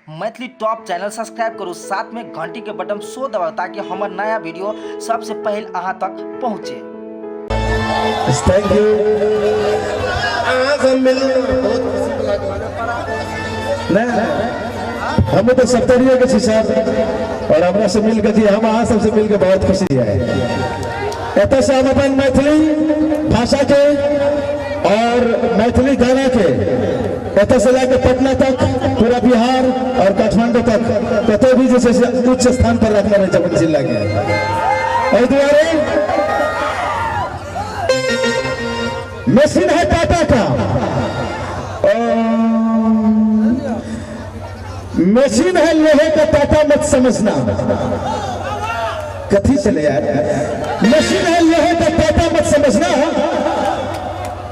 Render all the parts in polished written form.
Maithili top channel subscribe करू, साथ में घंटी के बटन सो दबाओ ताकि हमार नया वीडियो सबसे पहले अहाँ तक पहुँचे। Thank you. हमें तो सप्तरिया के हिसाब और हमरा से मिल के हम अहाँ सबसे मिल के बहुत खुशी है। एत से हम अपन मैथिली भाषा के और मैथिली गाना के एत से लेकर पटना तक, पूरा बिहार और काठमांडू तक कतो भी जैसे उच्च स्थान पर रखना रहे अपन जिला के। और द्वारे मशीन है टाटा का, मशीन है लोहे का, टाटा मत समझना। कथी चले यार, मशीन है लोहे का, टाटा मत समझना।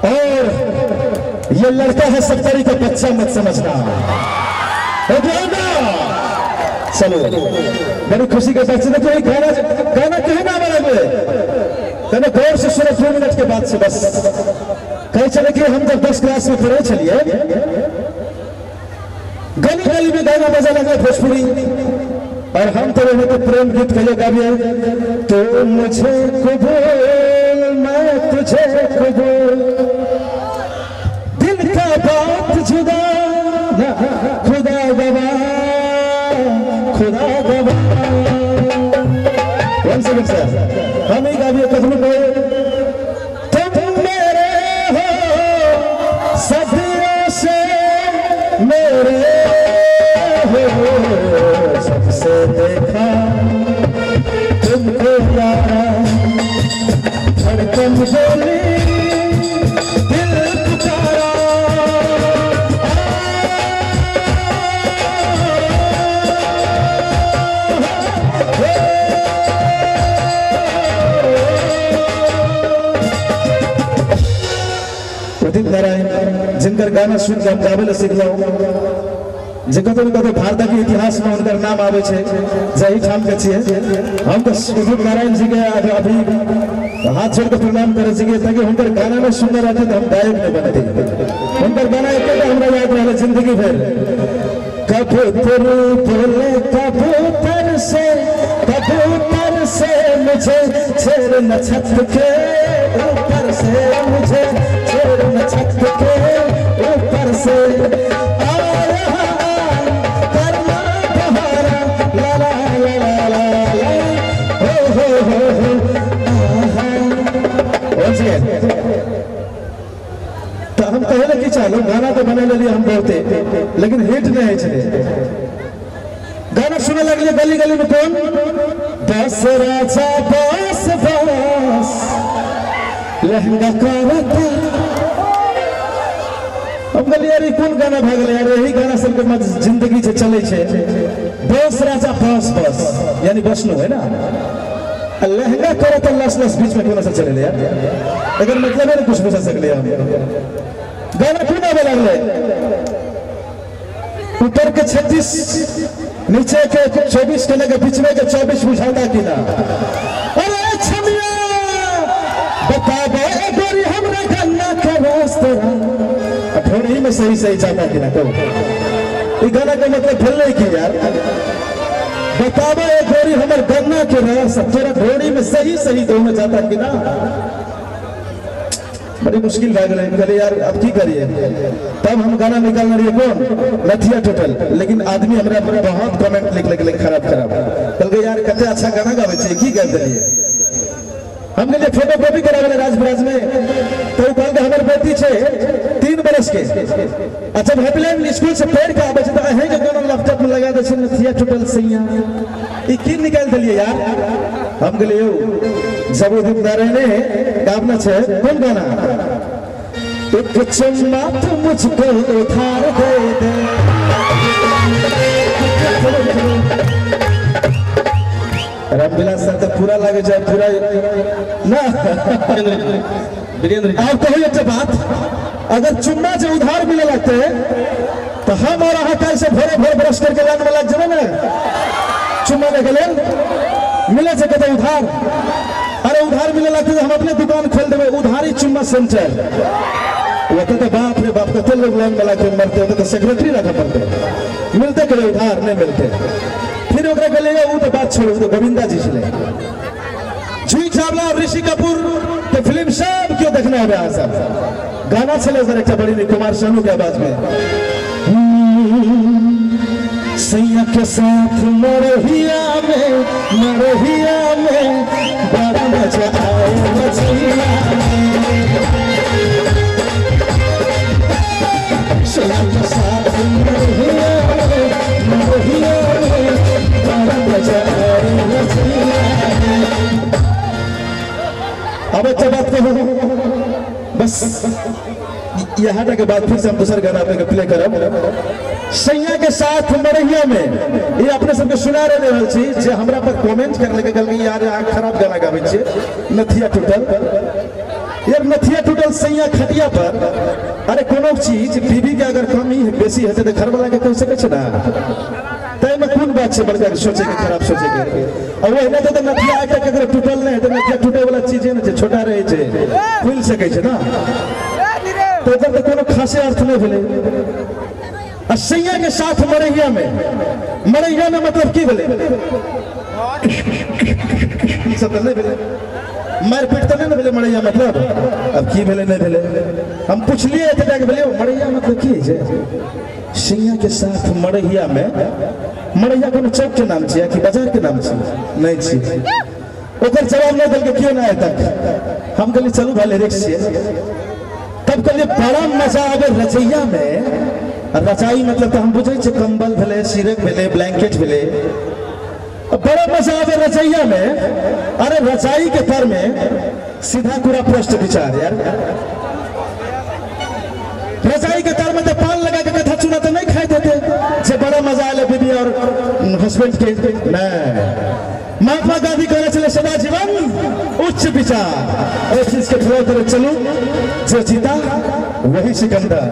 और ये लड़का है सप्तरी का, बच्चा मत समझना। चलो बड़ी खुशी के साथ देखो ये गाना कहीं ना बना मैंने गौर से सुना 2 मिनट के बाद से बस कहीं चले कि हम जब 10 क्लास में पढ़े चलिए गली गली में गाना बजा लगा भोजपुरी, और हम तो रहे तो प्रेम गीत कहिए गाबिए, तो मुझे कबूल मैं तुझे कबूल, दिल का बात जुदा खुदा गवा खुदा गवा। वन सेकंड सर, हम ही गाबिए कदम पे, तुम मेरे हो सदियों से मेरे हो, सबसे देखा तुमको यारा, धड़कन बोली दिल पुकारा। प्रदीप नारायण जिनकर गाना सुन के हम गावे सीखल, जिनका तो भारत के इतिहास में उनका नाम आवे छे, जही ठाम के छिए। हम तो प्रदीप नारायण जी के अभी हाथ जोड़ के प्रणाम करे छिए ताकि उनकर गाना में सुंदर रहते तो हम गायक नहीं बनते। उनकर गाना एक हमरा याद रहे जिंदगी भर, कबूतर बोले कबूतर से मुझे छेड़ना छत के ऊपर से, मुझे छेड़ना छत के ऊपर से, तो हम पहले की चालो गाना तो बना लिए हम बोलते, लेकिन हिट नहीं चले। गाना सुने लगे गली गली में कौन, बस राजा बस बस लहंगा करता। अब गली यार कौन गाना भागल यार, यही गाना सबके मत जिंदगी से चले छे। बस राजा बस बस यानी बसनो है ना, लहंगा करो तो लस लस बीच में क्यों चले ले यार, अगर मतलब है कुछ बुझा सकले हम। गाना क्यों ना बना ऊपर के 36 नीचे के 24 के लगे बीच में के 24 बुझाता कि ना। अरे छमिया बता दे गोरी हमरा गन्ना के रास्ते थोड़ी में सही सही जाता कि ना। कहो ये गाना का मतलब भूल नहीं की यार, बतावा एक गोरी हमारे गन्ना के रस तोरा घोड़ी में सही सही दोनों जाता कि ना। बड़ी मुश्किल भाग रहे यार, अब की करिए। तब हम गाना निकालना रही कौन नथिया टोटल, लेकिन आदमी हमारे बहुत कमेंट लिख लगे खराब कल यार कते अच्छा गाना गावे छे की कर दिए। हमने लिए फोटो कॉपी करा राजबराज में, तो कल के हमारे बेटी छे 3 बरस के, अच्छा हेल्पलाइन स्कूल से पेड़ का आवे तो अहे के गाना लैपटॉप में लगा दे छे नथिया टोटल सैया, ई की निकाल दिए यार। हम गलियो जब नारायण ने गाना छे कौन गाना, एक चुम्मा तो मुझको उधार दे दे। रामविलास सर तो पूरा लगे जाए पूरा ना वीरेंद्र। आप कहिए एक बात, अगर चुम्मा से उधार मिले लगते तो हम और अहाँ से भोरे भोर ब्रश करके लाने में लग जाए ना चुम्मा निकले मिले से कहते उधार। अरे उधार मिले लगते तो हम अपने दुकान खोल देवे उधारी चुम्मा सेंटर। वो तो बाप रे बाप कते लोग लाइन में लगे मरते होते तो सेक्रेटरी रखा पड़ते मिलते करे उधार। आधार नहीं मिलते। फिर ओकरा के ले वो तो बात छोड़ो, तो गोविंदा जी चले जूही चावला और ऋषि कपूर तो फिल्म सब क्यों देखना है यहाँ सब गाना चले सर एक बड़ी कुमार शानू के आवाज में सैया के साथ मरहिया में बड़ा मजा आए मछलिया सैया के साथ मरहिया में बड़ा मजा आए मछलिया। अब अच्छा बात कहो बस यहाँ के बाद फिर से हम दूसरा गाना अपने प्ले करब सैया के साथ मरहिया में। ये अपने सबके सुना रहे चीज जे हमरा पर कमेंट कर लगे गल यार आ खराब गाना गावे छे नथिया टूटल यार नथिया टूटल सैया खटिया पर। अरे कोनो चीज बीबी के अगर कमी बेसी हेते तो घर वाला के कह सके छ ना तय में कौन बात से बड़का सोचे के खराब सोचे के और वो हेने तो नथिया आके अगर टूटल नहीं है तो नथिया टूटे वाला चीज है ना छोटा रहे छे खुल सके छ ना तो एकर तो कोनो खासे अर्थ नहीं भेले। सैया के साथ मरहिया में मतलब की भेले सब नहीं भेले मारपीट तो नहीं भेले मरैया मतलब अब की भेले नहीं भेले हम पूछलिए एतटा के भेले मरैया मतलब की है सैया के साथ मरहिया में मरैया कोनो चौक के नाम छियै कि बाजार के नाम छियै नहीं छियै ओकर जवाब नहीं देल के क्यों ना आए तक हम कहली चलू भाई लिरिक्स छियै तब कहलिए बड़ा मजा आवे रचैया में। रचाई मतलब तो हम बुझे छे कंबल भेले सिरक भेले ब्लैंकेट भेले बड़ा मजा आवे रचैया में। अरे रचाई के तर में सीधा पूरा प्रश्न विचार यार रचाई के तर में तो पान लगा के कथा चुना तो नहीं खाए देते जे बड़ा मजा आले बीबी और हस्बैंड के नहीं। महात्मा गांधी कहने चले सदा जीवन उच्च विचार और चीज के फॉलो करे चलो जो जीता वही सिकंदर।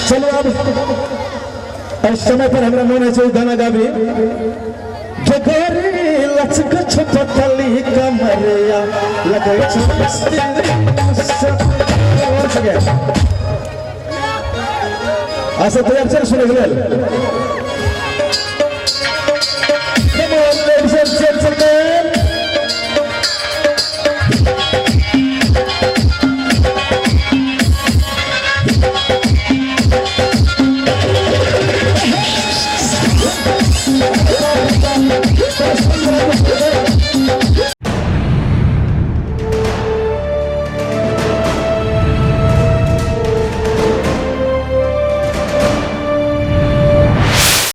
चलो अब इस समय पर हमारा मन है गाना गावी लचक छपतली कमरिया लगे अच्छा तैयार चल सुने